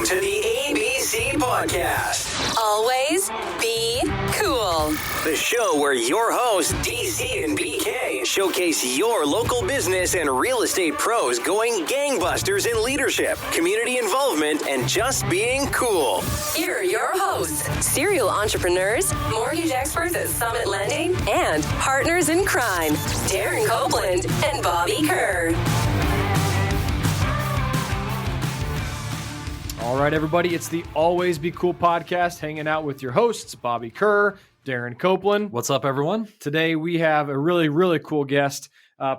to the ABC Podcast. Always be cool. The show where your hosts, DC and BK, showcase your local business and real estate pros going gangbusters in leadership, community involvement, and just being cool. Here are your hosts, serial entrepreneurs, mortgage experts at Summit Lending, and partners in crime, Darren Copeland and Bobby Kerr. All right, everybody, it's the Always Be Cool podcast, hanging out with your hosts, Bobby Kerr, Darren Copeland. What's up, everyone? Today, we have a really, really cool guest,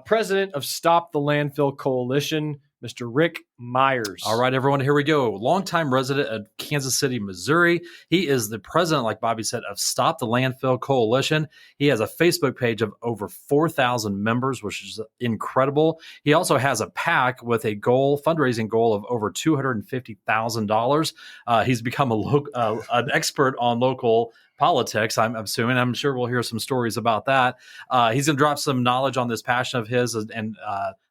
president of Stop the Landfill Coalition, Mr. Rick Meyers. All right, everyone, here we go. Longtime resident of Kansas City, Missouri. He is the president, like Bobby said, of Stop the Landfill Coalition. He has a Facebook page of over 4,000 members, which is incredible. He also has a PAC with a fundraising goal of over $250,000. He's become an expert on local politics, I'm assuming. I'm sure we'll hear some stories about that. He's going to drop some knowledge on this passion of his and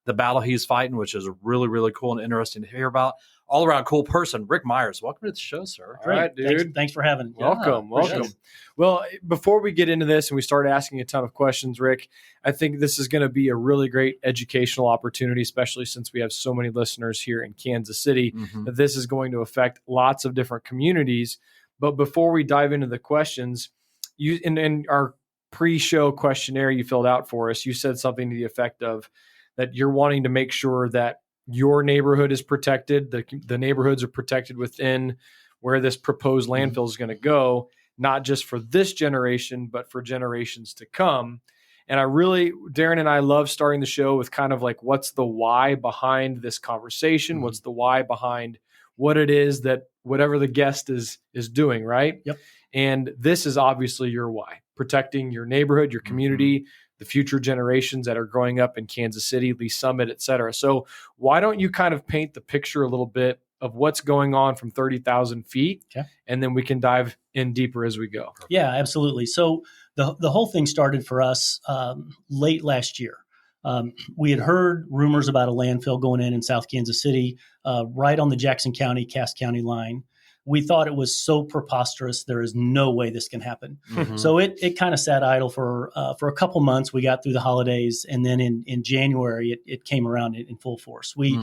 the battle he's fighting, which is really, really cool and interesting to hear about. All around cool person, Rick Meyers. Welcome to the show, sir. All right, dude. Thanks for having me. Welcome. Well, before we get into this and we start asking a ton of questions, Rick, I think this is going to be a really great educational opportunity, especially since we have so many listeners here in Kansas City, that this is going to affect lots of different communities. But before we dive into the questions, you in our pre-show questionnaire you filled out for us, you said something to the effect of that you're wanting to make sure that your neighborhood is protected, the neighborhoods are protected within where this proposed landfill is going to go, not just for this generation, but for generations to come. And Darren and I love starting the show with kind of like, what's the why behind this conversation? What's the why behind what it is that whatever the guest is doing, right? Yep. And this is obviously your why, protecting your neighborhood, your community, the future generations that are growing up in Kansas City, Lee Summit, et cetera. So why don't you kind of paint the picture a little bit of what's going on from 30,000 feet, and then we can dive in deeper as we go. Yeah, absolutely. So the whole thing started for us late last year. We had heard rumors about a landfill going in South Kansas City, right on the Jackson County, Cass County line. We thought it was so preposterous. There is no way this can happen. So it kind of sat idle for a couple months. We got through the holidays, and then in January it came around in full force. We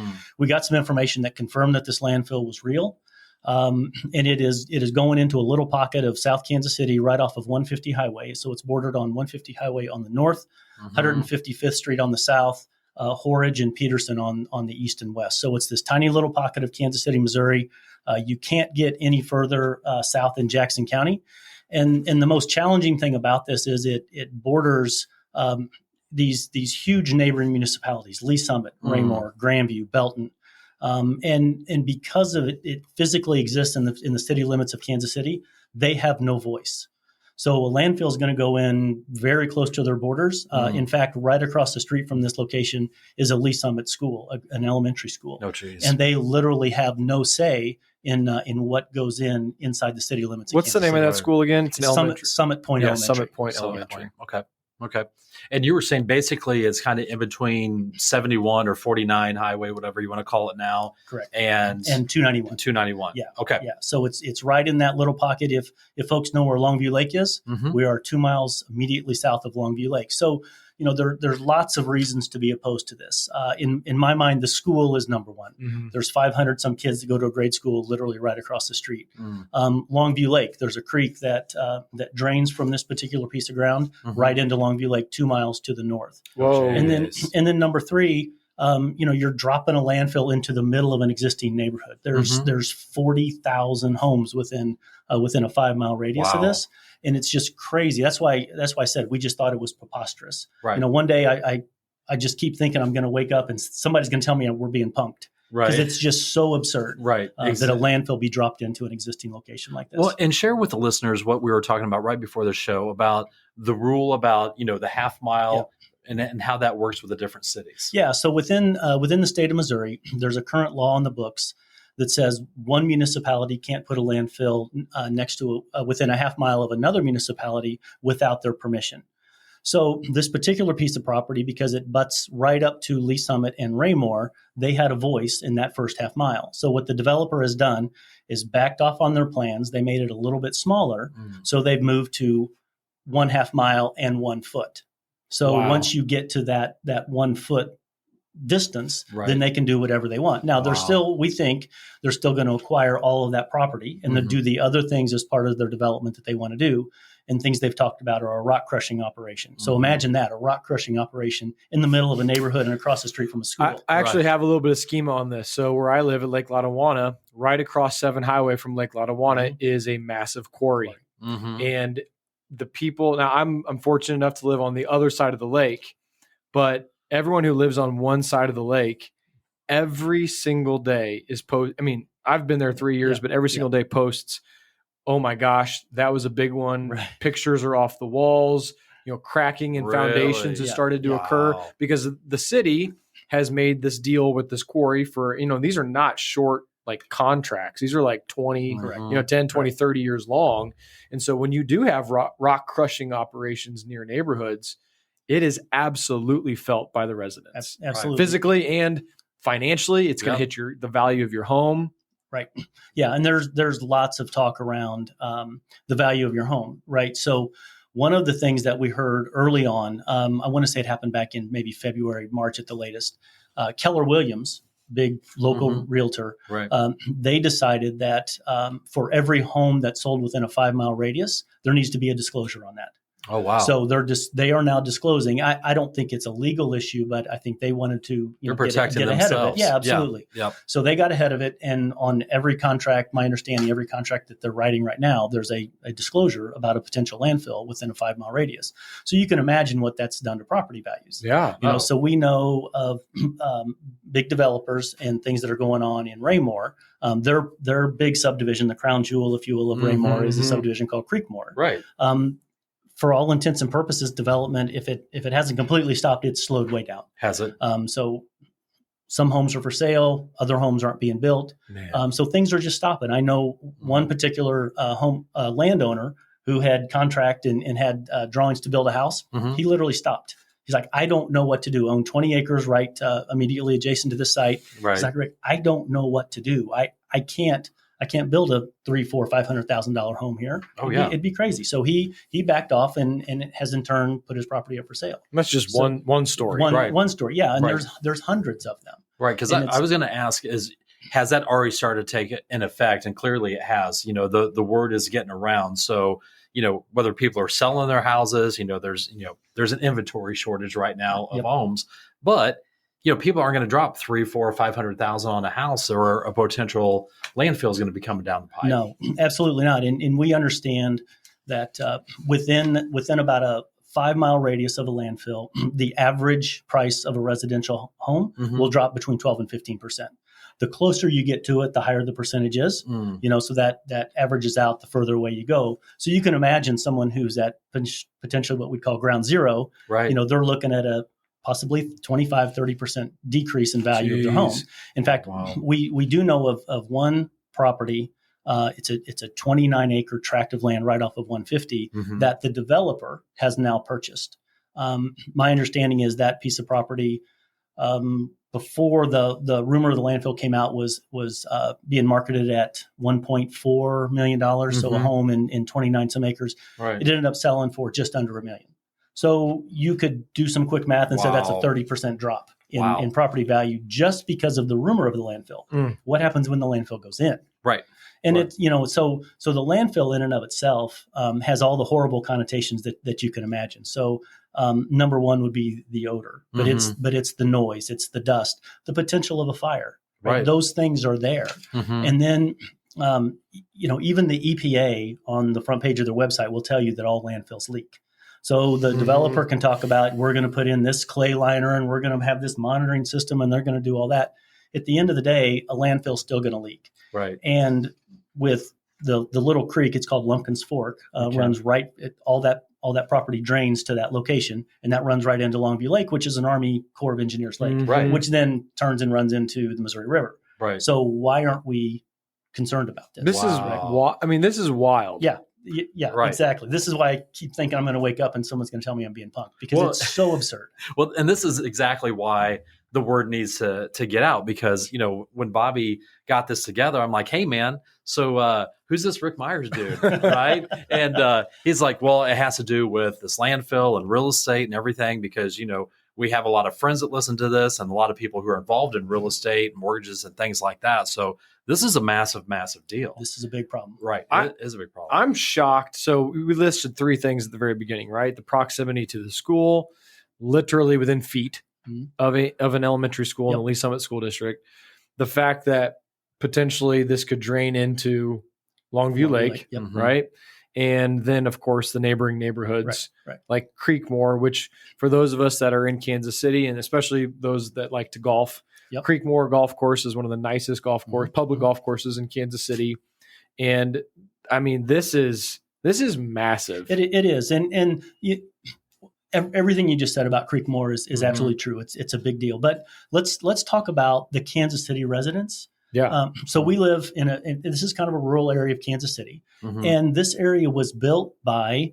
got some information that confirmed that this landfill was real, and it is going into a little pocket of South Kansas City, right off of 150 Highway. So it's bordered on 150 Highway on the north, 155th Street on the south, Horridge and Peterson on the east and west. So it's this tiny little pocket of Kansas City, Missouri. You can't get any further south in Jackson County. And the most challenging thing about this is it borders these huge neighboring municipalities, Lee Summit, Raymore, Grandview, Belton. And because of it physically exists in the city limits of Kansas City, they have no voice. So a landfill is going to go in very close to their borders. In fact, right across the street from this location is a Lee Summit school, an elementary school. Oh, geez. And they literally have no say in what goes inside the city limits. What's the name of that school again? It's Summit Point Elementary. Summit Point Elementary. Okay. And you were saying basically it's kind of in between 71 or 49 Highway, whatever you want to call it now. Correct. And 291. 291. Yeah. Okay. Yeah. So it's right in that little pocket. If folks know where Longview Lake is, we are 2 miles immediately south of Longview Lake. So, there's lots of reasons to be opposed to this. In my mind, the school is number one. There's 500 some kids that go to a grade school literally right across the street. Longview Lake, there's a creek that drains from this particular piece of ground right into Longview Lake, 2 miles to the north. Whoa! And then number three, you're dropping a landfill into the middle of an existing neighborhood. There's 40,000 homes within a 5 mile radius of this. And it's just crazy. That's why I said we just thought it was preposterous. Right. One day I just keep thinking I'm going to wake up and somebody's going to tell me we're being punked. Right. Because it's just so absurd. Right. That a landfill be dropped into an existing location like this. Well, and share with the listeners what we were talking about right before the show about the rule about, the half mile and how that works with the different cities. Yeah. So within the state of Missouri, there's a current law on the books that says one municipality can't put a landfill next to within a half mile of another municipality without their permission. So this particular piece of property, because it butts right up to Lee Summit and Raymore, they had a voice in that first half mile. So what the developer has done is backed off on their plans. They made it a little bit smaller. So they've moved to 1/2 mile and 1 foot. So once you get to that 1 foot distance, then they can do whatever they want. Now we think they're still going to acquire all of that property and they'll do the other things as part of their development that they want to do. And things they've talked about are a rock crushing operation. So imagine that, a rock crushing operation in the middle of a neighborhood and across the street from a school. I actually have a little bit of schema on this. So where I live at Lake Lotawana, right across 7 Highway from Lake Lotawana is a massive quarry. And the people, now I'm fortunate enough to live on the other side of the lake, but everyone who lives on one side of the lake, every single day is I've been there 3 years, but every single day posts, oh my gosh, that was a big one. Right. Pictures are off the walls, cracking in foundations has started to occur because the city has made this deal with this quarry for, these are not short like contracts. These are like 20, 10, 20, 30 years long. And so when you do have rock crushing operations near neighborhoods, it is absolutely felt by the residents. Absolutely. Physically and financially, it's going to hit the value of your home. Right. Yeah. And there's lots of talk around the value of your home. Right. So one of the things that we heard early on, I want to say it happened back in maybe February, March at the latest, Keller Williams, big local realtor, they decided that for every home that's sold within a 5 mile radius, there needs to be a disclosure on that. Oh, wow. So they are now disclosing. I don't think it's a legal issue, but I think they wanted to get ahead of it. Yeah, absolutely. Yep. So they got ahead of it. And on every contract, my understanding, every contract that they're writing right now, there's a disclosure about a potential landfill within a 5 mile radius. So you can imagine what that's done to property values. Yeah. So we know of big developers and things that are going on in Raymore. Their big subdivision, the crown jewel, if you will, of Raymore is a subdivision called Creekmore. Right. For all intents and purposes, development, if it hasn't completely stopped, it's slowed way down. Has it? So some homes are for sale, other homes aren't being built. So things are just stopping. I know one particular home landowner who had contract and had drawings to build a house. He literally stopped. He's like, I don't know what to do. Own 20 acres right immediately adjacent to this site. Right. He's like, Rick, I don't know what to do. I can't build a $300,000, $500,000 home here. It'd be crazy. So he backed off and it has in turn put his property up for sale. That's just one story. One story. Yeah. And there's hundreds of them. Right. Because I was going to ask has that already started to take an effect? And clearly it has. The word is getting around. So, whether people are selling their houses, there's an inventory shortage right now of homes, but people aren't going to drop $300,000, $400,000, $500,000 on a house, or a potential landfill is going to be coming down the pipe. No, absolutely not. And we understand that within about a 5 mile radius of a landfill, the average price of a residential home will drop between 12 and 15%. The closer you get to it, the higher the percentage is. So that averages out the further away you go. So you can imagine someone who's at potentially what we call ground zero. Right. They're looking at a possibly 25, 30% decrease in value of their home. In fact, we do know of one property. It's a 29 acre tract of land right off of 150 that the developer has now purchased. My understanding is that piece of property, before the rumor of the landfill came out, was being marketed at $1.4 million. So a home in 29 some acres. Right. It ended up selling for just under $1 million. So you could do some quick math and say that's a 30% drop in property value just because of the rumor of the landfill. What happens when the landfill goes in? Right. And it's so the landfill in and of itself has all the horrible connotations that you can imagine. So number one would be the odor, but it's the noise, it's the dust, the potential of a fire. Right. Those things are there. And then even the EPA on the front page of their website will tell you that all landfills leak. So the developer can talk about, we're going to put in this clay liner and we're going to have this monitoring system and they're going to do all that. At the end of the day, a landfill's still going to leak. Right. And with the little creek, it's called Lumpkin's Fork, runs right at all that property drains to that location, and that runs right into Longview Lake, which is an Army Corps of Engineers lake, which then turns and runs into the Missouri River. Right. So why aren't we concerned about this? This is wild. Yeah. Yeah, Right. exactly. This is why I keep thinking I'm going to wake up and someone's going to tell me I'm being punked, because it's so absurd. Well, and this is exactly why the word needs to get out, because, when Bobby got this together, I'm like, hey, man, so who's this Rick Meyers dude? Right. And he's like, well, it has to do with this landfill and real estate and everything, because, we have a lot of friends that listen to this and a lot of people who are involved in real estate, mortgages, and things like that. So this is a massive, massive deal. This is a big problem. Right. It is a big problem. I'm shocked. So we listed 3 things at the very beginning, right? The proximity to the school, literally within feet of an elementary school in the Lee Summit School District. The fact that potentially this could drain into Longview Lake, right? And then, of course, the neighboring neighborhoods like Creekmore, which for those of us that are in Kansas City, and especially those that like to golf, Creekmore Golf Course is one of the nicest public golf courses in Kansas City. And I mean, this is massive. It is. And everything you just said about Creekmore is absolutely true. It's a big deal. But let's talk about the Kansas City residents. Yeah. So we live in this is kind of a rural area of Kansas City. And this area was built by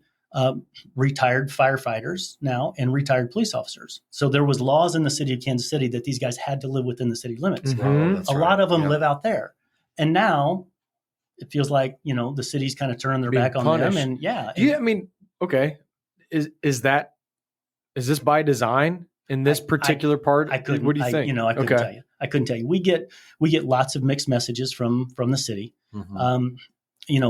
retired firefighters now and retired police officers. So there was laws in the city of Kansas City that these guys had to live within the city limits. A lot of them live out there. And now it feels like, the city's kind of turned their back on them. And I mean, okay. Is this by design in this particular part? I couldn't. What do you think? I couldn't tell you. I couldn't tell you. We get lots of mixed messages from the city.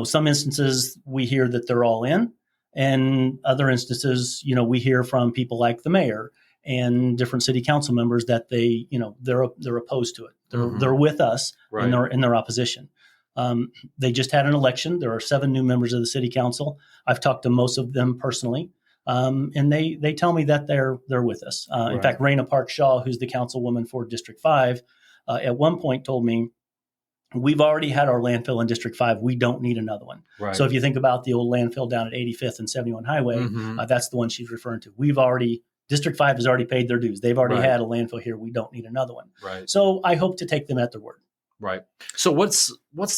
Some instances we hear that they're all in, and other instances, we hear from people like the mayor and different city council members that they're opposed to it. They're with us in their opposition. They just had an election. There are 7 new members of the city council. I've talked to most of them personally. And they tell me that they're with us. In fact, Raina Park Shaw, who's the councilwoman for District 5, at one point told me, we've already had our landfill in District 5. We don't need another one. Right. So if you think about the old landfill down at 85th and 71 Highway, that's the one she's referring to. District 5 has already paid their dues. They've already had a landfill here. We don't need another one. Right. So I hope to take them at their word. Right. So what's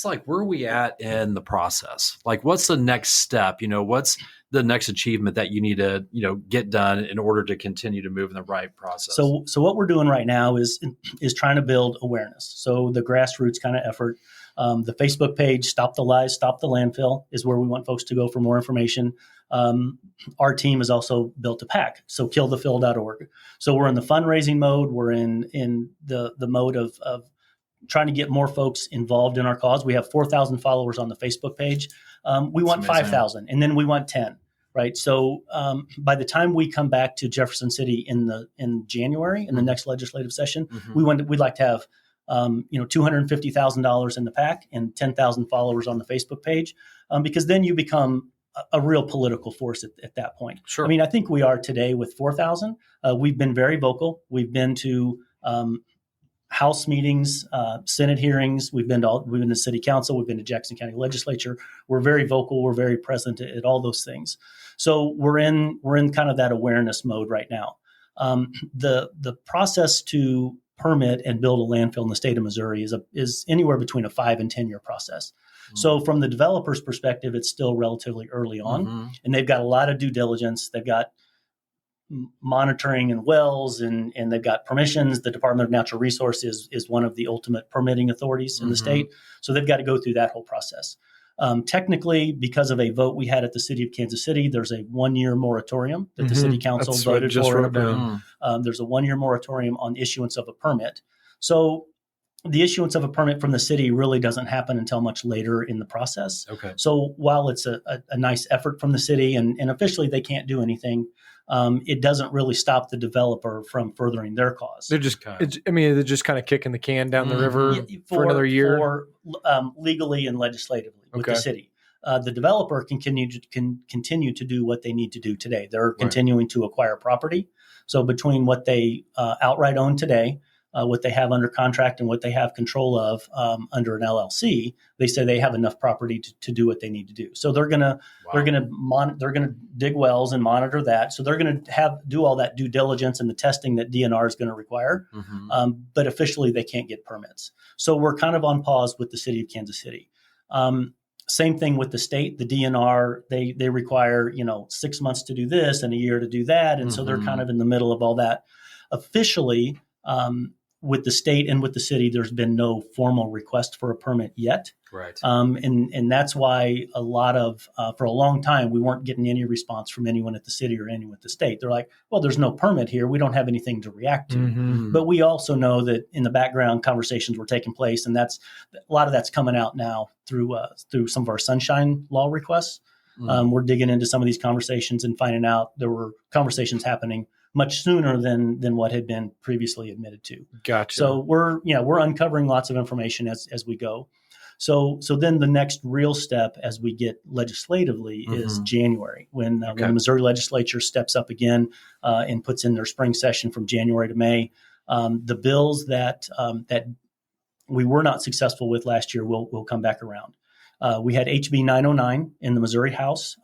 like, where are we at in the process? Like, what's the next step? What's the next achievement that you need to, get done in order to continue to move in the right process? So what we're doing right now is trying to build awareness. So the grassroots kind of effort, the Facebook page, Stop the Lies, Stop the Landfill, is where we want folks to go for more information. Our team has also built a PAC, so killthefill.org. So we're in the fundraising mode. We're in the mode of trying to get more folks involved in our cause. We have 4,000 followers on the Facebook page. We want 5,000, and then we want 10. Right. So by the time we come back to Jefferson City in January, in the next legislative session, we'd like to have $250,000 in the PAC and 10,000 followers on the Facebook page, because then you become a real political force at that point. Sure. I mean, I think we are today with 4,000. We've been very vocal. We've been to House meetings, Senate hearings. We've been to City Council. We've been to Jackson County Legislature. We're very vocal. We're very present at all those things. So we're in kind of that awareness mode right now. The process to permit and build a landfill in the state of Missouri is anywhere between a 5 and 10 year process. So from the developer's perspective, it's still relatively early on, and they've got a lot of due diligence. They've got monitoring and wells, and they've got permissions. The Department of Natural Resources is one of the ultimate permitting authorities in the state. So they've got to go through that whole process. Technically, because of a vote we had at the city of Kansas City, there's a 1-year moratorium that the city council voted for. There's a 1-year moratorium on issuance of a permit. So the issuance of a permit from the city really doesn't happen until much later in the process. Okay. So while it's a nice effort from the city, and officially they can't do anything, it doesn't really stop the developer from furthering their cause. They're just kind of kicking the can down the river for another year, legally and legislatively with the city. The developer can continue to do what they need to do today. They're continuing to acquire property. So between what they outright own today, what they have under contract, and what they have control of under an LLC, they say they have enough property to do what they need to do. So they're gonna dig wells and monitor that. So they're gonna do all that due diligence and the testing that DNR is going to require. But officially, they can't get permits. So we're kind of on pause with the city of Kansas City. Same thing with the state, the DNR, they require, 6 months to do this and a year to do that. And so they're kind of in the middle of all that. Officially, with the state and with the city, there's been no formal request for a permit yet. Right. And that's why a lot of, for a long time, we weren't getting any response from anyone at the city or anyone at the state. They're like, well, there's no permit here. We don't have anything to react to. But we also know that in the background, conversations were taking place. And that's a lot of that's coming out now through some of our sunshine law requests. We're digging into some of these conversations and finding out there were conversations happening much sooner than what had been previously admitted to. Gotcha. So we're uncovering lots of information as we go. So then the next real step as we get legislatively is January, when the Missouri legislature steps up again and puts in their spring session from January to May. The bills that we were not successful with last year will come back around. We had HB 909 in the Missouri House.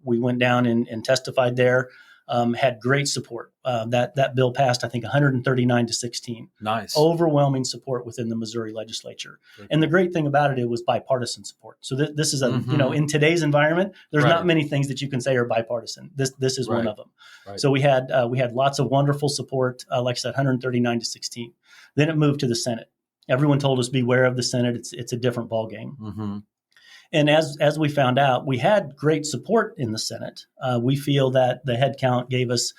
We went down and testified there. Had great support. That bill passed, I think, 139-16. Nice. Overwhelming support within the Missouri legislature. And the great thing about it was bipartisan support. So this is in today's environment, there's not many things that you can say are bipartisan. This is one of them. Right. So we had lots of wonderful support. Like I said, 139-16. Then it moved to the Senate. Everyone told us beware of the Senate. It's a different ballgame. And as we found out, we had great support in the Senate. We feel that the head count gave us,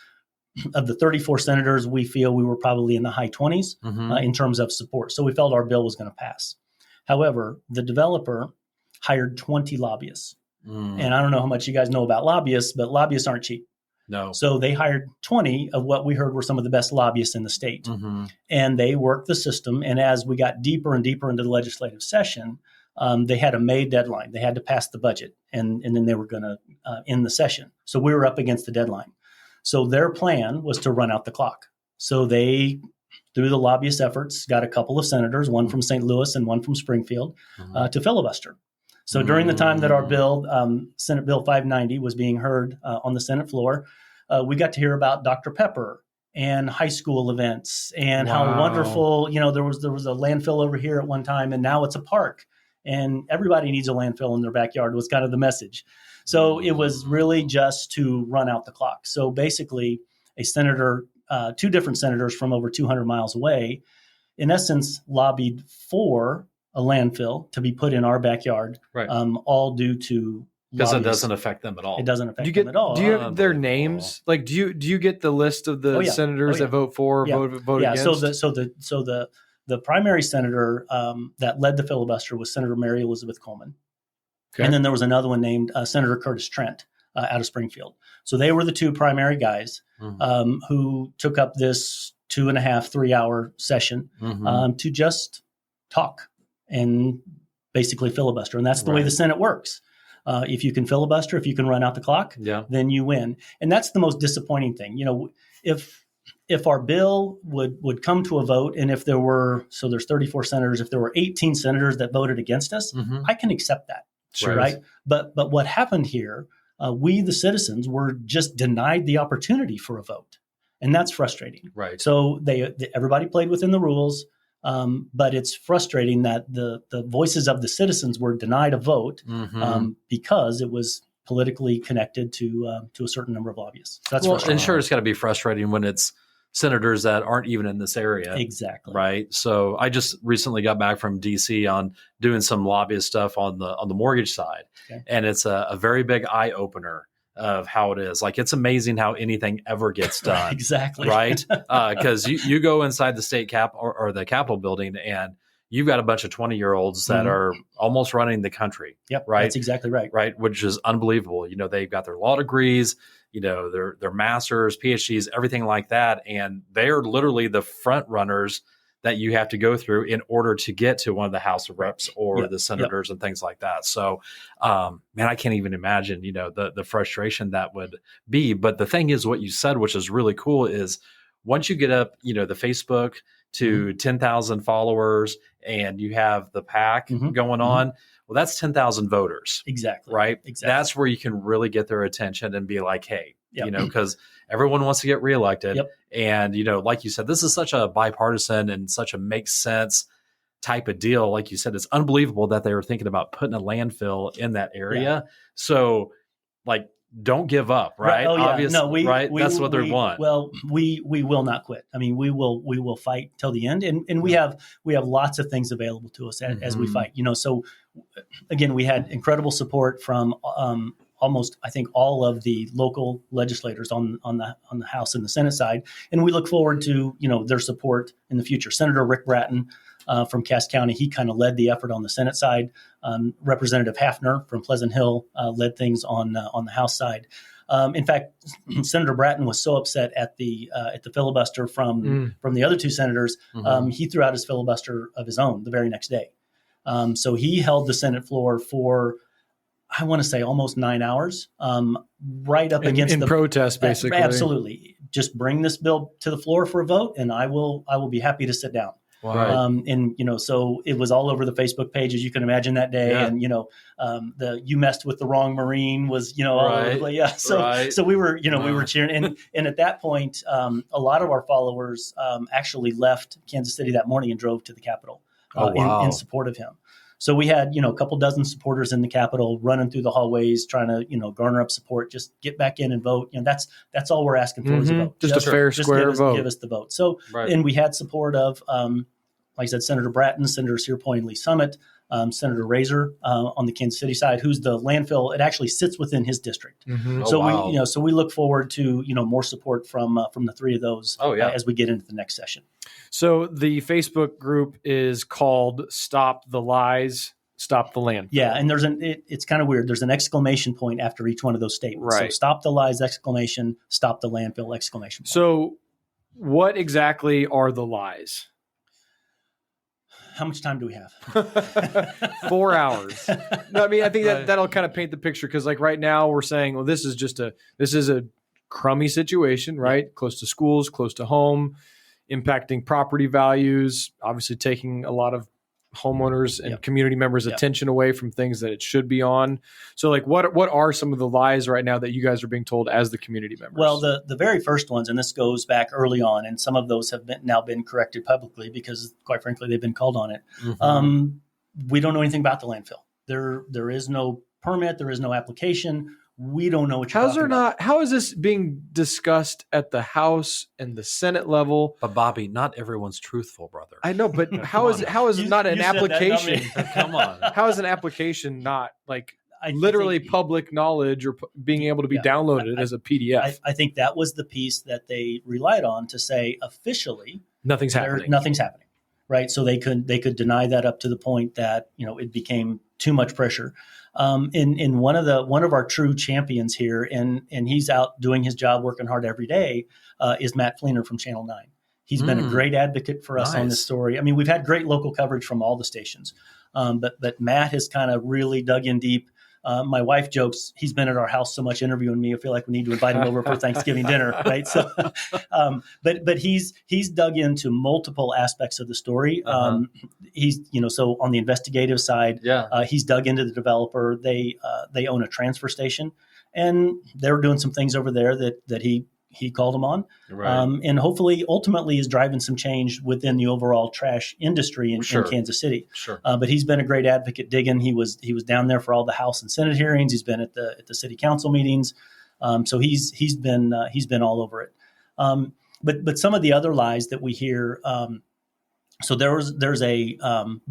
of the 34 senators, we feel we were probably in the high 20s in terms of support. So we felt our bill was going to pass. However, the developer hired 20 lobbyists. And I don't know how much you guys know about lobbyists, but lobbyists aren't cheap. No. So they hired 20 of what we heard were some of the best lobbyists in the state. And they worked the system. And as we got deeper and deeper into the legislative session, they had a May deadline. They had to pass the budget, and then they were going to end the session. So we were up against the deadline. So their plan was to run out the clock. So they, through the lobbyist efforts, got a couple of senators, one from St. Louis and one from Springfield, to filibuster. So during the time that our bill, Senate Bill 590, was being heard on the Senate floor, we got to hear about Dr. Pepper and high school events and how wonderful, there was a landfill over here at one time, and now it's a park. And everybody needs a landfill in their backyard was kind of the message. So it was really just to run out the clock. So basically, a senator, two different senators from over 200 miles away, in essence, lobbied for a landfill to be put in our backyard, all due to because it doesn't affect them at all. It doesn't affect them at all. Do you have their names? Like, do you get the list of the senators that vote for, vote against? So the primary senator that led the filibuster was Senator Mary Elizabeth Coleman. Okay. And then there was another one named Senator Curtis Trent out of Springfield. So they were the two primary guys who took up this 2.5, 3 hour session to just talk and basically filibuster. And that's the way the Senate works. If you can filibuster, if you can run out the clock, then you win. And that's the most disappointing thing. If our bill would come to a vote, and if there were, so there's 34 senators, if there were 18 senators that voted against us, I can accept that, right? But what happened here, we, the citizens, were just denied the opportunity for a vote. And that's frustrating. Right. So everybody played within the rules, but it's frustrating that the voices of the citizens were denied a vote because it was politically connected to a certain number of lobbyists. So that's frustrating. And sure, it's got to be frustrating when it's senators that aren't even in this area. Exactly. Right. So I just recently got back from DC on doing some lobbyist stuff on the mortgage side. Okay. And it's a very big eye opener of how it is. Like, it's amazing how anything ever gets done. Exactly. Right. Because you go inside the state cap or the Capitol building, and you've got a bunch of 20-year-olds that are almost running the country. Yep. Right. That's exactly right. Right. Which is unbelievable. They've got their law degrees, their masters, PhDs, everything like that. And they're literally the front runners that you have to go through in order to get to one of the House of Reps or the senators and things like that. So, man, I can't even imagine, the frustration that would be. But the thing is, what you said, which is really cool, is once you get up, the Facebook to 10,000 followers and you have the PAC going on, well, that's 10,000 voters. Exactly. Right. Exactly. That's where you can really get their attention and be like, hey, because everyone wants to get reelected. And, like you said, this is such a bipartisan and such a makes sense type of deal. Like you said, it's unbelievable that they were thinking about putting a landfill in that area. Yeah. So like, don't give up, right? Oh, yeah. Obviously, No, right? That's what they want. Well, we will not quit. I mean, we will fight till the end, and we have lots of things available to us as we fight. So again, we had incredible support from almost, I think, all of the local legislators on the House and the Senate side, and we look forward to their support in the future. Senator Rick Bratton from Cass County, he kind of led the effort on the Senate side. Representative Hafner from Pleasant Hill led things on the House side. In fact, Senator Bratton was so upset at the filibuster from the other two senators, he threw out his filibuster of his own the very next day. So he held the Senate floor for, I want to say, almost 9 hours, right up against the protest, basically. Absolutely, just bring this bill to the floor for a vote, and I will be happy to sit down. Wow. So it was all over the Facebook page, as you can imagine, that day. Yeah. And, the "you messed with the wrong Marine" was, all over the place. Yeah. So we were, we were cheering. And at that point, a lot of our followers actually left Kansas City that morning and drove to the Capitol in support of him. So we had, a couple dozen supporters in the Capitol running through the hallways, trying to, garner up support, just get back in and vote. That's all we're asking for is a vote. Just a fair, square vote. Give us the vote. So, and we had support of, like I said, Senator Bratton, Senator Searpoint and Lee Summit, Senator Razor on the Kansas City side, who's the landfill. It actually sits within his district. So we look forward to more support from the three of those as we get into the next session. So the Facebook group is called "Stop the Lies, Stop the Landfill." Yeah, and it's kind of weird. There's an exclamation point after each one of those statements. Right. So "Stop the Lies!" exclamation, "Stop the Landfill!" exclamation point. So what exactly are the lies? How much time do we have? 4 hours. No, I mean, I think that'll kind of paint the picture, because like right now we're saying, well, this is a crummy situation, right? Close to schools, close to home, impacting property values, obviously taking a lot of homeowners and community members' attention away from things that it should be on. So like what are some of the lies right now that you guys are being told as the community members? Well, the very first ones, and this goes back early on, and some of those have now been corrected publicly because, quite frankly, they've been called on it. We don't know anything about the landfill. There is no permit. There is no application. We don't know what you're talking about. How is this being discussed at the House and the Senate level? But Bobby, not everyone's truthful, brother. I know, but how is not an application? Come on. How is an application not like literally public knowledge or being able to be downloaded as a PDF? I think that was the piece that they relied on to say officially nothing's happening. Nothing's happening, right? So they could deny that up to the point that it became too much pressure. In one of our true champions here, and he's out doing his job, working hard every day, is Matt Fleener from Channel 9. He's been a great advocate for us on this story. I mean, we've had great local coverage from all the stations, but Matt has kind of really dug in deep. My wife jokes he's been at our house so much interviewing me. I feel like we need to invite him over for Thanksgiving dinner, right? So, but he's dug into multiple aspects of the story. He's so on the investigative side, he's dug into the developer. They own a transfer station, and they were doing some things over there that he called them on, and hopefully, ultimately, is driving some change within the overall trash industry in Kansas City. Sure. But he's been a great advocate digging. He was down there for all the House and Senate hearings. He's been at the city council meetings. So he's been all over it. But some of the other lies that we hear. So there's a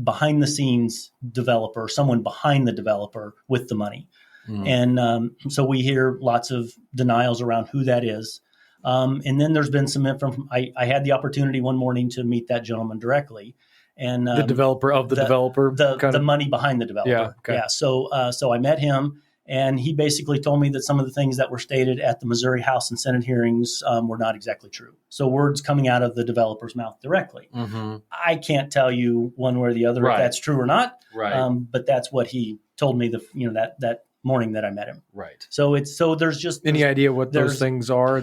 behind the scenes developer, someone behind the developer with the money, and so we hear lots of denials around who that is. And then there's been some info. I had the opportunity one morning to meet that gentleman directly, and the developer of the developer, the money behind the developer. Yeah. Okay. Yeah. So I met him, and he basically told me that some of the things that were stated at the Missouri House and Senate hearings were not exactly true. So words coming out of the developer's mouth directly. I can't tell you one way or the other if that's true or not. Right. But that's what he told me that morning that I met him. Right. So there's just any idea what those things are?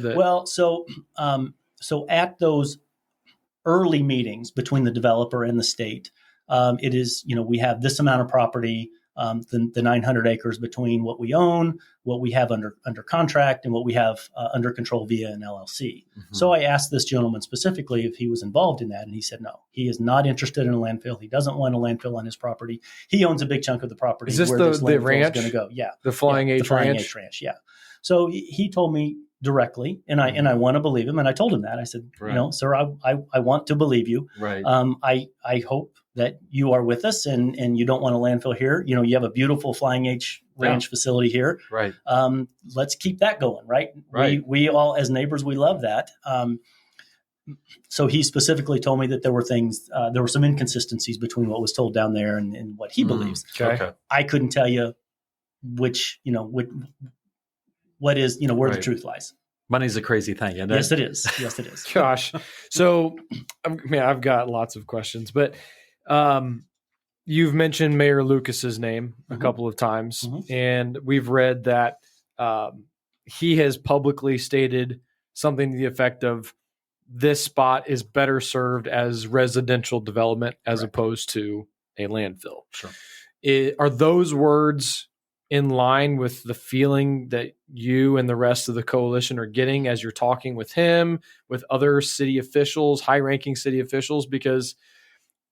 So at those early meetings between the developer and the state, it is we have this amount of property. the 900 acres between what we own, what we have under contract, and what we have under control via an LLC. Mm-hmm. So I asked this gentleman specifically if he was involved in that, and he said no. He is not interested in a landfill. He doesn't want a landfill on his property. He owns a big chunk of the property. Is this where the landfill ranch? Is going to go? Yeah, the Flying H Ranch. Yeah. So he told me directly, and I want to believe him, and I told him that. I said, right. Sir, I want to believe you. Right. I hope that you are with us, and you don't want a landfill here. You have a beautiful Flying H Ranch facility here. Right. Let's keep that going. Right. Right. We all, as neighbors, we love that. So he specifically told me that there were some inconsistencies between what was told down there and what he believes. Okay. I couldn't tell you what is, where the truth lies. Money's a crazy thing, isn't it? Yes, it is. Yes, it is. Gosh. So, I've got lots of questions, but you've mentioned Mayor Lucas's name a couple of times, and we've read that he has publicly stated something to the effect of this spot is better served as residential development as opposed to a landfill. Sure. Are those words in line with the feeling that you and the rest of the coalition are getting as you're talking with him, with other city officials, high-ranking city officials? Because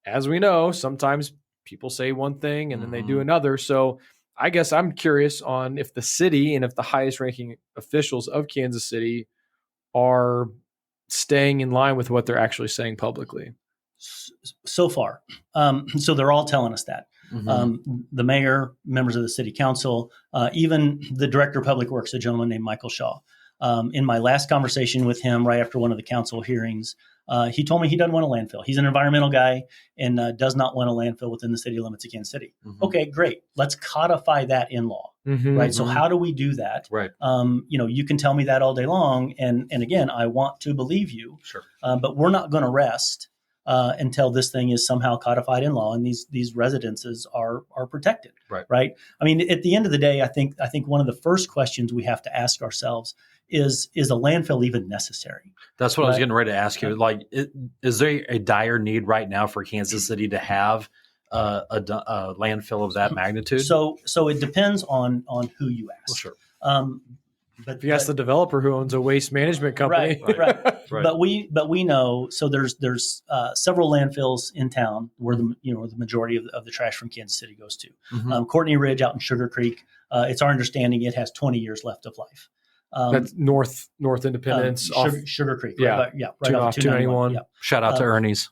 as we know, sometimes people say one thing and then they do another. So I guess I'm curious on if the city and if the highest-ranking officials of Kansas City are staying in line with what they're actually saying publicly. So far. So they're all telling us that. The mayor, members of the city council, even the director of public works, a gentleman named Michael Shaw. In my last conversation with him right after one of the council hearings, he told me he doesn't want a landfill. He's an environmental guy and does not want a landfill within the city limits of Kansas City. Okay, great. Let's codify that in law. Right. So how do we do that? Right. You can tell me that all day long. And again, I want to believe you. Sure. But we're not going to rest until this thing is somehow codified in law and these residences are protected. Right. Right. I mean, at the end of the day, I think one of the first questions we have to ask ourselves is a landfill even necessary? That's what I was getting ready to ask you. Like, is there a dire need right now for Kansas City to have a landfill of that magnitude? So it depends on who you ask. Well, sure. But if you ask the developer who owns a waste management company, right. But we know. So there's several landfills in town where the majority of the trash from Kansas City goes to. Courtney Ridge out in Sugar Creek. It's our understanding it has 20 years left of life. That's North Independence, Sugar Creek. Yeah, right off 291. Yeah. Shout out to Ernie's.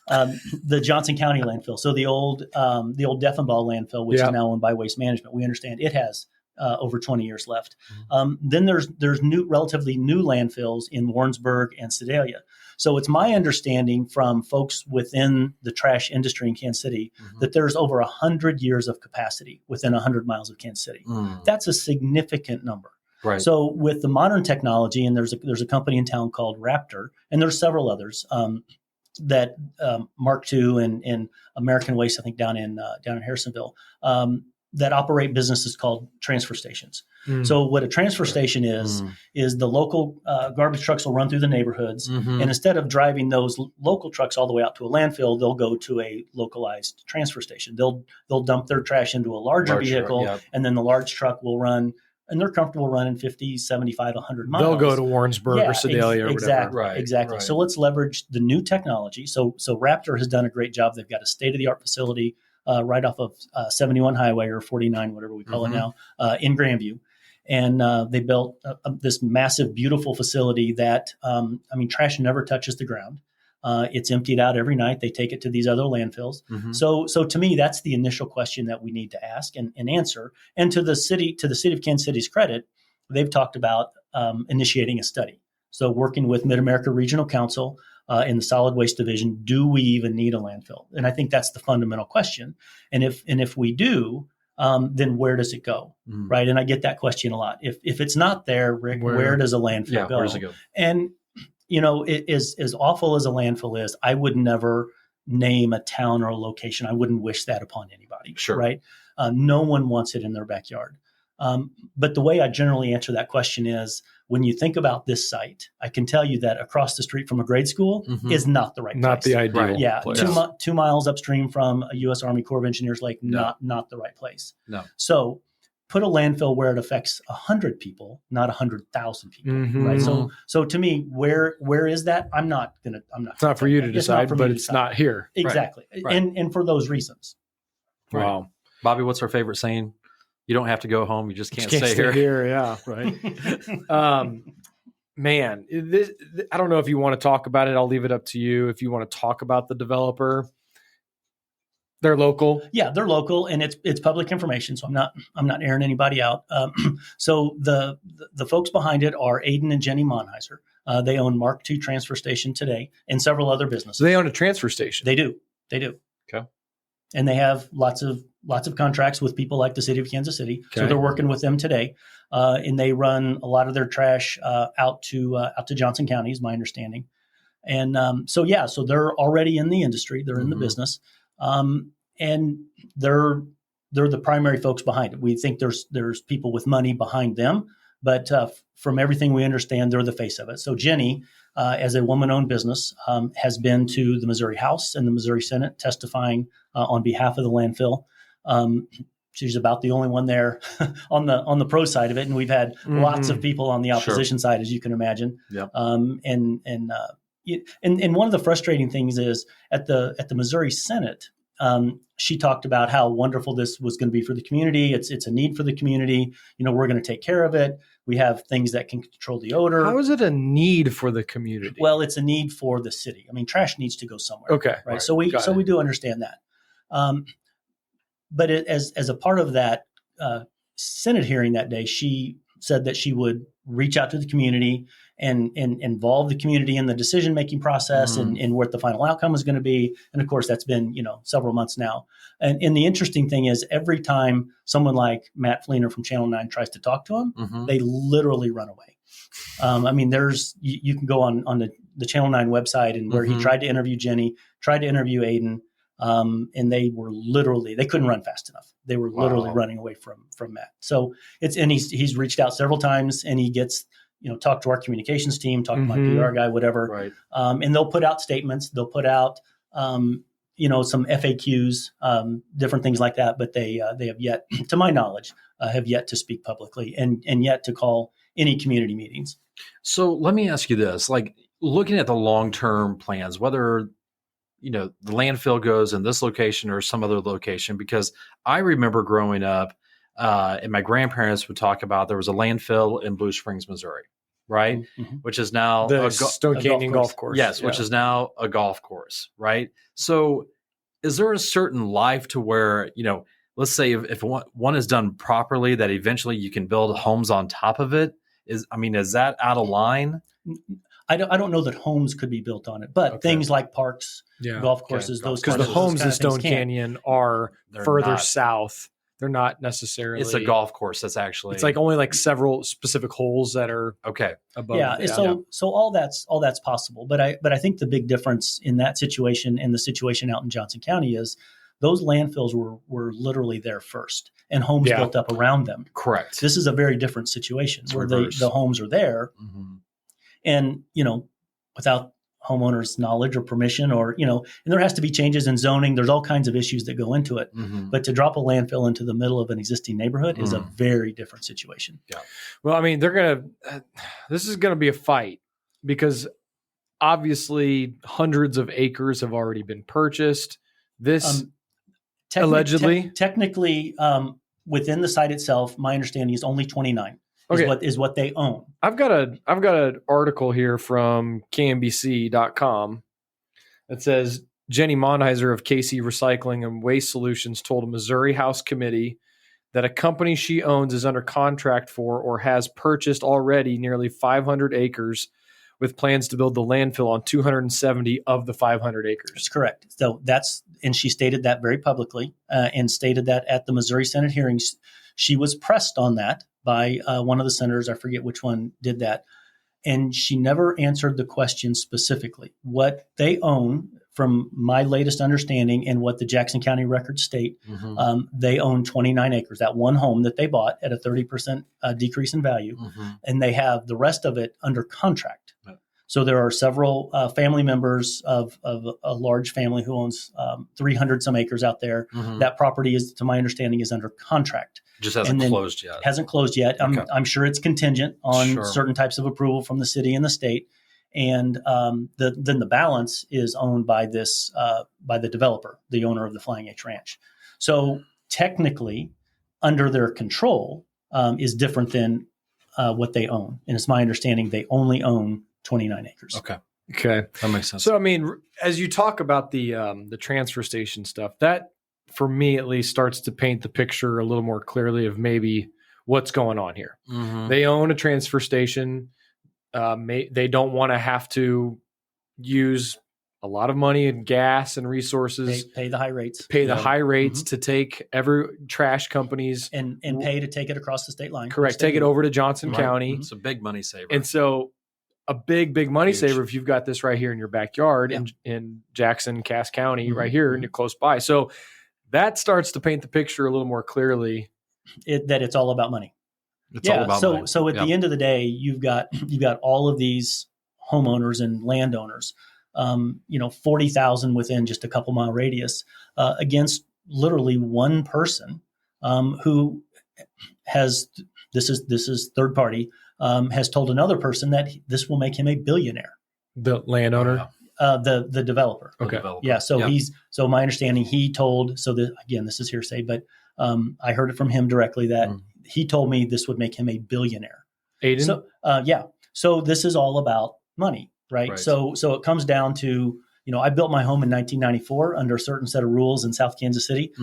The Johnson County landfill. So the old Deffenbaugh landfill, which is now owned by Waste Management. We understand it has over 20 years left. Then there's relatively new landfills in Warrensburg and Sedalia. So it's my understanding from folks within the trash industry in Kansas City that there's over 100 years of capacity within 100 miles of Kansas City. That's a significant number. Right. So with the modern technology, and there's a company in town called Raptor, and there's several others that Mark II and American Waste, I think down in Harrisonville, that operate businesses called transfer stations. So what a transfer station is the local garbage trucks will run through the neighborhoods, and instead of driving those local trucks all the way out to a landfill, they'll go to a localized transfer station. They'll dump their trash into a larger vehicle, and then the large truck will run. And they're comfortable running 50, 75, 100 miles. They'll go to Warrensburg or Sedalia or whatever. Exactly. So let's leverage the new technology. So Raptor has done a great job. They've got a state-of-the-art facility right off of 71 Highway or 49, whatever we call it now, in Grandview. And they built this massive, beautiful facility that, trash never touches the ground. It's emptied out every night. They take it to these other landfills. So to me, that's the initial question that we need to ask and answer. And to the city of Kansas City's credit, they've talked about initiating a study. So working with Mid-America Regional Council in the Solid Waste Division, do we even need a landfill? And I think that's the fundamental question. And if we do, then where does it go? Right. And I get that question a lot. If it's not there, Rick, where does a landfill go? Where does it go? And it is as awful as a landfill is. I would never name a town or a location. I wouldn't wish that upon anybody. Sure. Right. No one wants it in their backyard. But the way I generally answer that question is, when you think about this site, I can tell you that across the street from a grade school is not the right Not place. the ideal Right. Yeah, place. 2 miles upstream from a U.S. Army Corps of Engineers lake, not the right place. No. So put a landfill where it affects 100 people, not 100,000 people. Mhm. Right. So to me, where is that? I'm not. It's not for you to decide, but it's not here. Exactly. Right. And for those reasons. Right. Wow. Bobby, what's our favorite saying? You don't have to go home. You just can't, Can't stay here. Yeah, right. Man, I don't know if you want to talk about it. I'll leave it up to you. If you want to talk about the developer, they're local. Yeah, they're local, and it's public information, so I'm not airing anybody out. So the folks behind it are Aiden and Jenny Monheiser. They own Mark II Transfer Station today and several other businesses. So they own a transfer station. They do. Okay. And they have lots of contracts with people like the city of Kansas City. Okay. So they're working with them today, and they run a lot of their trash out to Johnson County, is my understanding. And so they're already in the industry. They're in the business, and they're the primary folks behind it. We think there's people with money behind them, but from everything we understand, they're the face of it. So Jenny, as a woman-owned business, has been to the Missouri House and the Missouri Senate testifying on behalf of the landfill. She's about the only one there on the pro side of it, and we've had lots of people on the opposition side, as you can imagine. Yep. And one of the frustrating things is at the Missouri Senate, she talked about how wonderful this was going to be for the community. It's a need for the community. We're going to take care of it. We have things that can control the odor. How is it a need for the community? Well, it's a need for the city. I mean, trash needs to go somewhere. Okay. Right. So we do understand that. But as a part of that Senate hearing that day, she said that she would reach out to the community and involve the community in the decision-making process and what the final outcome is going to be. And of course, that's been, several months now. And the interesting thing is, every time someone like Matt Fleener from Channel 9 tries to talk to him, they literally run away. I mean, you can go on the Channel 9 website, and where he tried to interview Jenny, tried to interview Aiden, and they couldn't run fast enough. They were literally running away from Matt. So he's reached out several times, and he gets, talk to our communications team, talk to my PR guy, whatever. Right. And they'll put out statements. They'll put out, some FAQs, different things like that. But they have yet, to my knowledge, have yet to speak publicly and yet to call any community meetings. So let me ask you this, like, looking at the long-term plans, whether the landfill goes in this location or some other location, because I remember growing up, and my grandparents would talk about there was a landfill in Blue Springs, Missouri, right? Which is now the Stone Canyon golf course. Yes, which is now a golf course, right? So is there a certain life to where, let's say if one is done properly, that eventually you can build homes on top of it? Is that out of line? I don't know that homes could be built on it, but things like parks, golf courses, those because the homes in Stone Canyon are further south. They're not necessarily. It's a golf course. That's actually. It's like only like several specific holes that are above. Yeah. So all that's possible, but I think the big difference in that situation and the situation out in Johnson County is those landfills were literally there first, and homes built up around them. Correct. This is a very different situation where the homes are there. And, without homeowners' knowledge or permission, or, and there has to be changes in zoning. There's all kinds of issues that go into it. But to drop a landfill into the middle of an existing neighborhood is a very different situation. Yeah. Well, I mean, this is going to be a fight, because obviously hundreds of acres have already been purchased. Allegedly. Technically, within the site itself, my understanding is only 29. Is what they own. I've got an article here from KNBC.com that says Jenny Monheiser of KC Recycling and Waste Solutions told a Missouri House committee that a company she owns is under contract for or has purchased already nearly 500 acres with plans to build the landfill on 270 of the 500 acres. That's correct. So and she stated that very publicly and stated that at the Missouri Senate hearings. She was pressed on that by one of the senators. I forget which one did that. And she never answered the question specifically. What they own from my latest understanding and what the Jackson County records state, they own 29 acres, that one home that they bought at a 30% decrease in value, and they have the rest of it under contract. So there are several family members of a large family who owns 300 some acres out there. That property is, to my understanding, is under contract. Just hasn't closed yet. Hasn't closed yet. Okay. I'm sure it's contingent on certain types of approval from the city and the state. And then the balance is owned by by the developer, the owner of the Flying H Ranch. So technically, under their control is different than what they own. And it's my understanding they only own 29 acres. Okay. That makes sense. So, I mean, as you talk about the transfer station stuff, that for me at least starts to paint the picture a little more clearly of maybe what's going on here. They own a transfer station. They don't want to have to use a lot of money and gas and resources. Pay the high rates. High rates to take every trash companies. And pay to take it across the state line. Correct. Take it over to Johnson County. It's a big money saver. And so a big money saver if you've got this right here in your backyard in Jackson, Cass County, right here and you're close by. So that starts to paint the picture a little more clearly. That it's all about money. It's all about money. So at the end of the day, you've got all of these homeowners and landowners, 40,000 within just a couple mile radius, against literally one person who has, this is third party, has told another person that this will make him a billionaire. The landowner? The developer. Okay. Yeah. So my understanding, he told, this is hearsay, but I heard it from him directly that he told me this would make him a billionaire. Aiden? So, so this is all about money, right? So it comes down to, I built my home in 1994 under a certain set of rules in South Kansas City.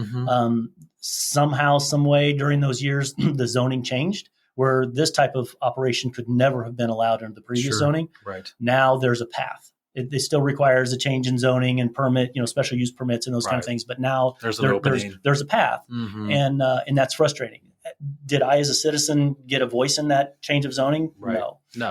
Somehow, some way during those years, the zoning changed where this type of operation could never have been allowed under the previous zoning. Right. Now there's a path. It still requires a change in zoning and permit, special use permits and those kind of things. But now there's a path, and that's frustrating. Did I, as a citizen, get a voice in that change of zoning? Right.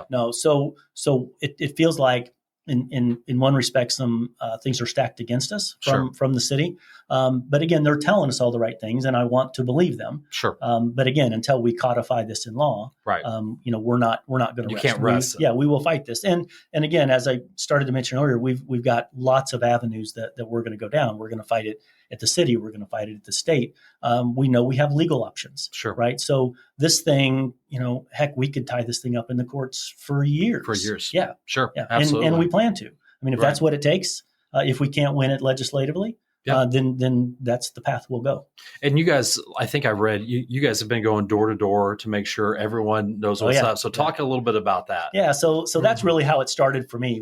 No. So it feels like in one respect, some things are stacked against us from the city. But again, they're telling us all the right things, and I want to believe them. Sure. But again, until we codify this in law, right. We're not going to. You can't rest. We will fight this. And again, as I started to mention earlier, we've got lots of avenues that we're going to go down. We're going to fight it at the city. We're going to fight it at the state. We know we have legal options. Sure. Right. So this thing, heck, we could tie this thing up in the courts for years. Yeah. Sure. Yeah. Absolutely. And we plan to. I mean, if that's what it takes, if we can't win it legislatively, then that's the path we'll go. And you guys, I think I read, you guys have been going door to door to make sure everyone knows what's up. So talk a little bit about that. Yeah. So that's really how it started for me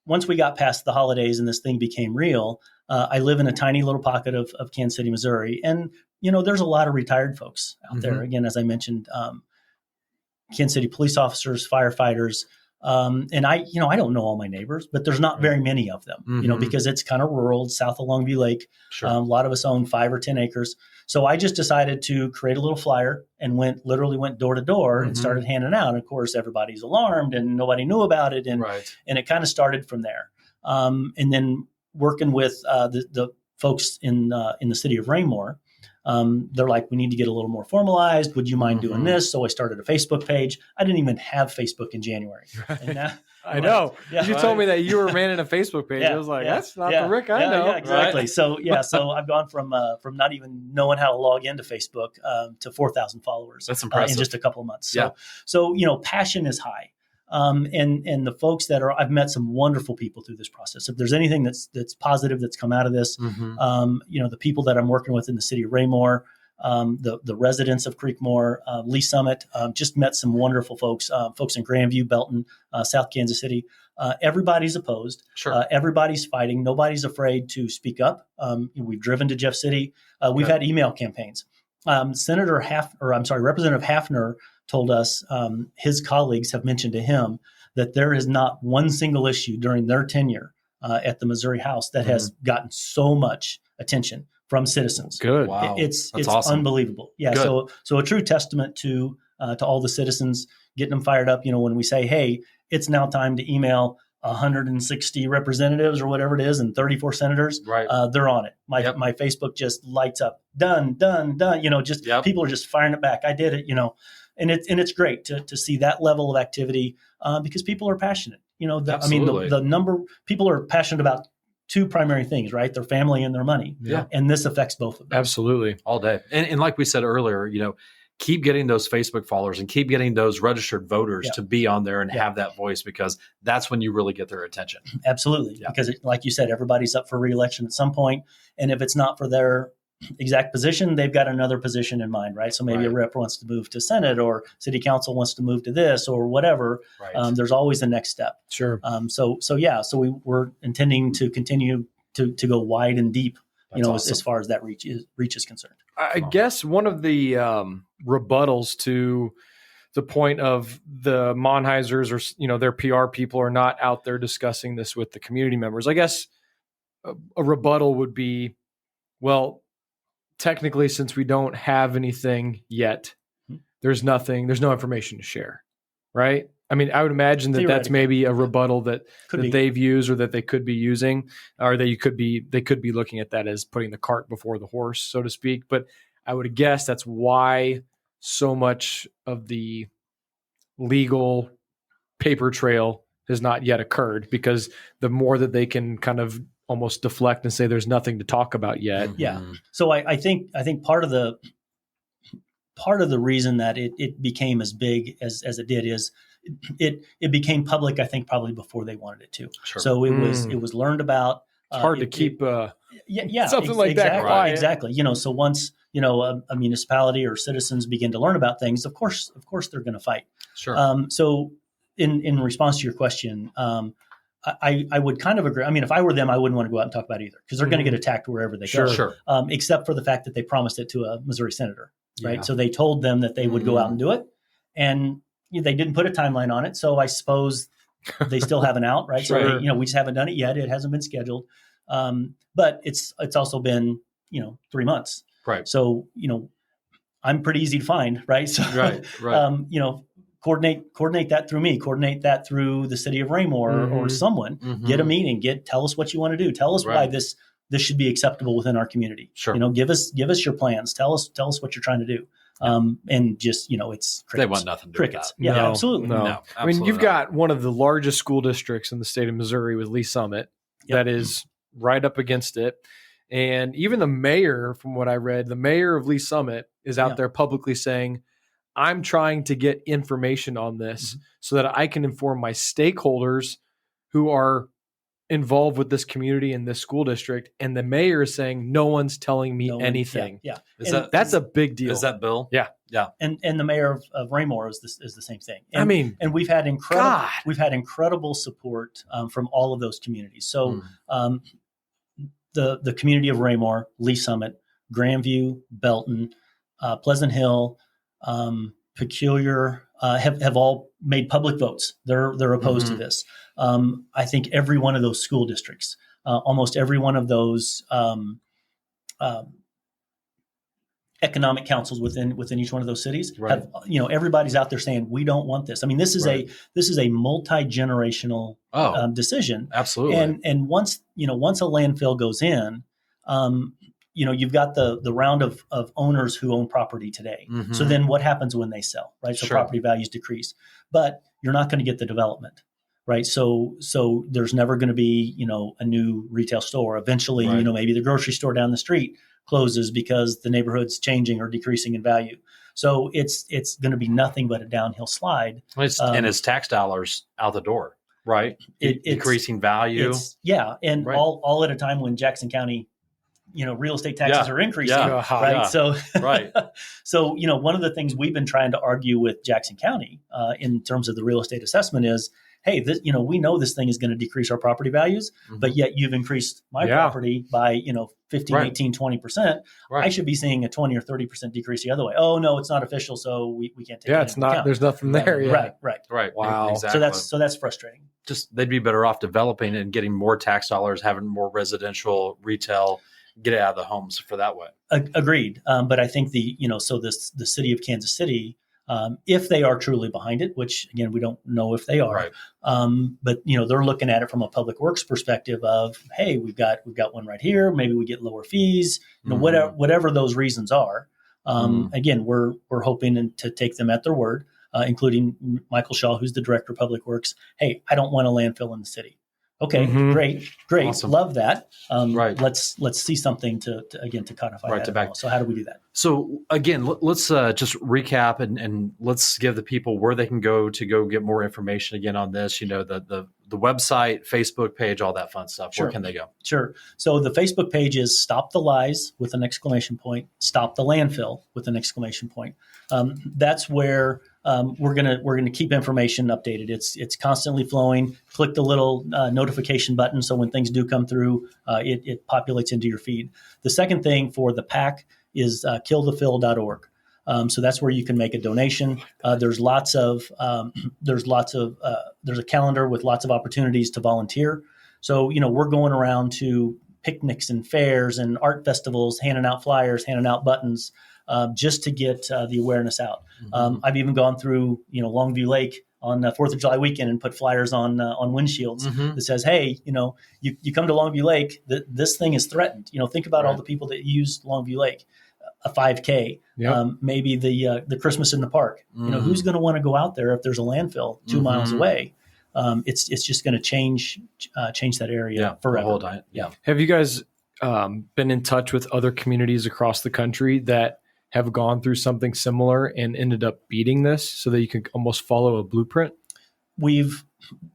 once we got past the holidays and this thing became real. I live in a tiny little pocket of Kansas City, Missouri. And, there's a lot of retired folks out there. Again, as I mentioned, Kansas City police officers, firefighters. And I don't know all my neighbors, but there's not very many of them, because it's kind of rural, south of Longview Lake. Sure. A lot of us own 5 or 10 acres. So I just decided to create a little flyer and went door to door and started handing out. And of course, everybody's alarmed and nobody knew about it. And it kind of started from there. And then working with the folks in the city of Raymore, they're like, we need to get a little more formalized. Would you mind doing this? So I started a Facebook page. I didn't even have Facebook in January. And now, I know. You told me that you were manning a Facebook page. I was like, that's not the Rick I know. Yeah, exactly. Right? So I've gone from not even knowing how to log into Facebook to 4,000 followers. That's impressive. In just a couple of months. So passion is high. And the folks I've met some wonderful people through this process. If there's anything that's positive that's come out of this, the people that I'm working with in the city of Raymore, the residents of Creekmore, Lee Summit, just met some wonderful folks in Grandview, Belton, South Kansas City. Everybody's opposed. Sure. Everybody's fighting. Nobody's afraid to speak up. We've driven to Jeff City. We've had email campaigns. Representative Hafner told us his colleagues have mentioned to him that there is not one single issue during their tenure at the Missouri House that has gotten so much attention from citizens. Good. Wow. It's awesome. unbelievable. Yeah. Good. So a true testament to all the citizens, getting them fired up. When we say, hey, it's now time to email 160 representatives or whatever it is and 34 senators, Right. They're on it. My Facebook just lights up. Done. Just people are just firing it back. I did it, and it's great to see that level of activity because people are passionate. The number people are passionate about two primary things, right? Their family and their money. Yeah. And this affects both of them. Absolutely. All day. And like we said earlier, keep getting those Facebook followers and keep getting those registered voters to be on there and have that voice, because that's when you really get their attention. Absolutely. Yeah. Because like you said, everybody's up for re-election at some point. And if it's not for their exact position, they've got another position in mind, right? So maybe a rep wants to move to Senate, or city council wants to move to this or whatever. Right. There's always the next step. Sure. So we're intending to continue to go wide and deep, awesome. as far as that reach is concerned. I guess one of the rebuttals to the point of the Monheisers or their PR people are not out there discussing this with the community members. I guess a rebuttal would be, well, technically, since we don't have anything yet, there's no information to share, right? I mean, I would imagine that that's maybe a rebuttal that they've used or that they could be using, or that they could be looking at that as putting the cart before the horse, so to speak. But I would guess that's why so much of the legal paper trail has not yet occurred, because the more that they can kind of almost deflect and say there's nothing to talk about yet. Yeah. So I think part of the reason that it became as big as it did is it became public, I think, probably before they wanted it to. Sure. So it was learned about. It's hard to keep something like exactly, that quiet. Exactly. So once a municipality or citizens begin to learn about things, of course they're going to fight. Sure. So in response to your question, I would kind of agree. I mean, if I were them, I wouldn't want to go out and talk about it either, because they're going to get attacked wherever they go. Sure. Except for the fact that they promised it to a Missouri senator, right? Yeah. So they told them that they would go out and do it, and they didn't put a timeline on it. So I suppose they still have an out, right? Sure. So we just haven't done it yet. It hasn't been scheduled, but it's also been 3 months, right? So I'm pretty easy to find, right? So right. Coordinate that through me, coordinate that through the city of Raymore or someone, get a meeting, tell us what you want to do. Tell us why this should be acceptable within our community. Sure. Give us your plans. Tell us what you're trying to do. And just, it's crickets. They want nothing to do with that. Yeah, No, absolutely. No. I mean, you've got one of the largest school districts in the state of Missouri with Lee Summit that is right up against it. And even the mayor, from what I read, the mayor of Lee Summit is out there publicly saying, I'm trying to get information on this so that I can inform my stakeholders who are involved with this community and this school district. And the mayor is saying, no one's telling me anything. Yeah. That's a big deal. Is that Bill? Yeah. Yeah. And the mayor of Raymore is the same thing. And, and we've had incredible support from all of those communities. So the community of Raymore, Lee Summit, Grandview, Belton, Pleasant Hill, Peculiar, have all made public votes. They're opposed to this. I think every one of those school districts, almost every one of those economic councils within each one of those cities have, everybody's out there saying, we don't want this. I mean, this is a multi-generational decision. Absolutely. And once a landfill goes in, you've got the round of owners who own property today. So then what happens when they sell, right? So property values decrease, but you're not going to get the development, right? So there's never going to be, a new retail store. Eventually, maybe the grocery store down the street closes because the neighborhood's changing or decreasing in value. So it's going to be nothing but a downhill slide. And it's tax dollars out the door, right? Decreasing value. And all at a time when Jackson County, real estate taxes are increasing, right? So, so, one of the things we've been trying to argue with Jackson County in terms of the real estate assessment is, hey, we know this thing is going to decrease our property values, but yet you've increased my property by, 15, 18, 20%. I should be seeing a 20 or 30% decrease the other way. Oh, no, it's not official. So we can't take it. It's not, there's nothing there. Right. Wow. Exactly. So that's frustrating. Just, they'd be better off developing and getting more tax dollars, having more residential, retail, get it out of the homes for that way. Agreed. But I think the city of Kansas City if they are truly behind it, which again, we don't know if they are. Right. But they're looking at it from a public works perspective of, hey, we've got one right here. Maybe we get lower fees, whatever those reasons are. Again, we're hoping to take them at their word, including Michael Shaw, who's the director of public works. Hey, I don't want a landfill in the city. Okay, great. Awesome. Love that. Right. Let's see something to codify that. So how do we do that? So again, let's just recap and let's give the people where they can go to go get more information again on this. The website, Facebook page, all that fun stuff. Sure. Where can they go? Sure. So the Facebook page is Stop the Lies with an exclamation point, Stop the Landfill with an exclamation point. That's where we're gonna keep information updated. It's constantly flowing. Click the little notification button so when things do come through, it populates into your feed. The second thing for the PAC is killthefill.org. So that's where you can make a donation. There's a calendar with lots of opportunities to volunteer. So we're going around to picnics and fairs and art festivals, handing out flyers, handing out buttons, just to get the awareness out. I've even gone through Longview Lake on 4th of July weekend and put flyers on windshields that says, hey, you come to Longview Lake, this thing is threatened. Think about all the people that use Longview Lake, a 5K, maybe the Christmas in the park. Who's going to want to go out there if there's a landfill 2 miles away? It's just going to change that area forever. The whole time. Yeah. Have you guys been in touch with other communities across the country that have gone through something similar and ended up beating this so that you can almost follow a blueprint? We've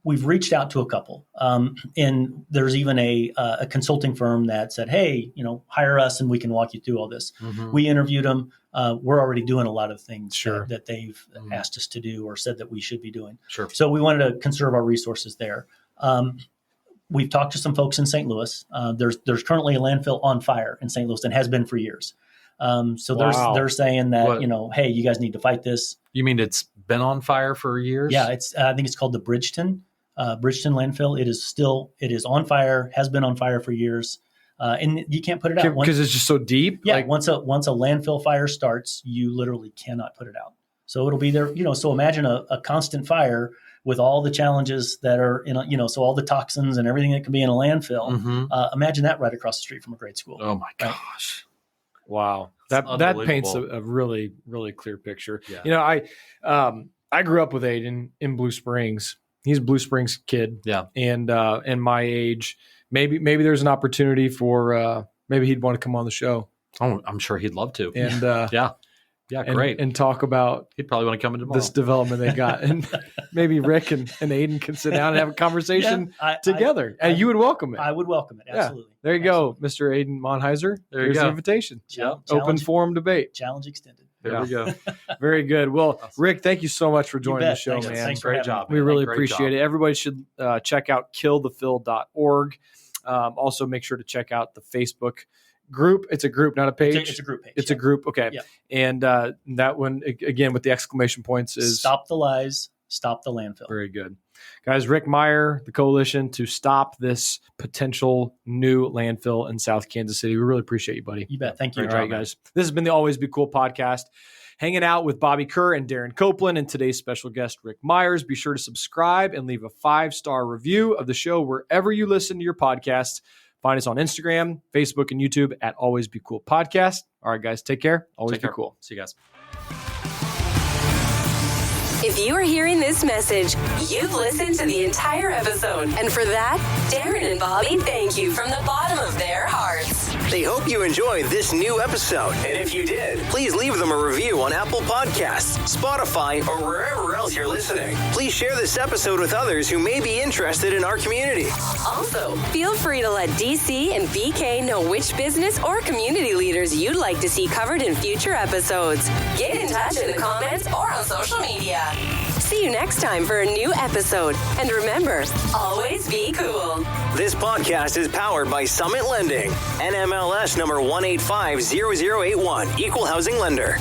reached out to a couple, and there's even a consulting firm that said, hey, hire us and we can walk you through all this. We interviewed them. We're already doing a lot of things that they've asked us to do or said that we should be doing. Sure. So we wanted to conserve our resources there. We've talked to some folks in St. Louis. There's currently a landfill on fire in St. Louis and has been for years. They're saying that, hey, you guys need to fight this. You mean it's been on fire for years? Yeah, I think it's called the Bridgeton landfill. It is on fire, has been on fire for years. And you can't put it out because it's just so deep. Yeah. Once a landfill fire starts, you literally cannot put it out. So it'll be there, so imagine a constant fire with all the challenges that are so all the toxins and everything that can be in a landfill. Imagine that right across the street from a grade school. Oh my gosh. Wow. That paints a really, really clear picture. Yeah. I grew up with Aiden in Blue Springs. He's a Blue Springs kid. Yeah. And my age, maybe there's an opportunity for maybe he'd want to come on the show. Oh, I'm sure he'd love to. And great. And talk about he'd probably want to come in tomorrow. This development they got. And maybe Rick and Aiden can sit down and have a conversation together. And you would welcome it. I would welcome it. Absolutely. Yeah. There you go, Mr. Aiden Monheiser. There's the invitation. Open forum debate. Challenge extended. There we go. Very good. Well, Rick, thank you so much for joining the show, man. Thanks Great job. We really appreciate it. Everybody should check out killthefill.org. Also, make sure to check out the Facebook group. It's a group, not a page. It's a group page. It's a group. Okay. Yeah. And that one, again, with the exclamation points is Stop the Lies, Stop the Landfill. Very good. Guys, Rick Meyer, the coalition to stop this potential new landfill in South Kansas City. We really appreciate you, buddy. You bet. Thank you. All right, guys. This has been the Always Be Cool podcast. Hanging out with Bobby Kerr and Darren Copeland and today's special guest, Rick Meyers. Be sure to subscribe and leave a 5-star review of the show wherever you listen to your podcast. Find us on Instagram, Facebook, and YouTube at Always Be Cool Podcast. All right, guys, take care. Always be cool. See you guys. If you are hearing this message, you've listened to the entire episode. And for that, Darren and Bobby thank you from the bottom of their hearts. They hope you enjoyed this new episode. And if you did, please leave them a review on Apple Podcasts, Spotify, or wherever else you're listening. Please share this episode with others who may be interested in our community. Also, feel free to let DC and BK know which business or community leaders you'd like to see covered in future episodes. Get in touch in the comments or on social media. See you next time for a new episode. And remember, always be cool. This podcast is powered by Summit Lending, NMLS number 1850081, Equal Housing Lender.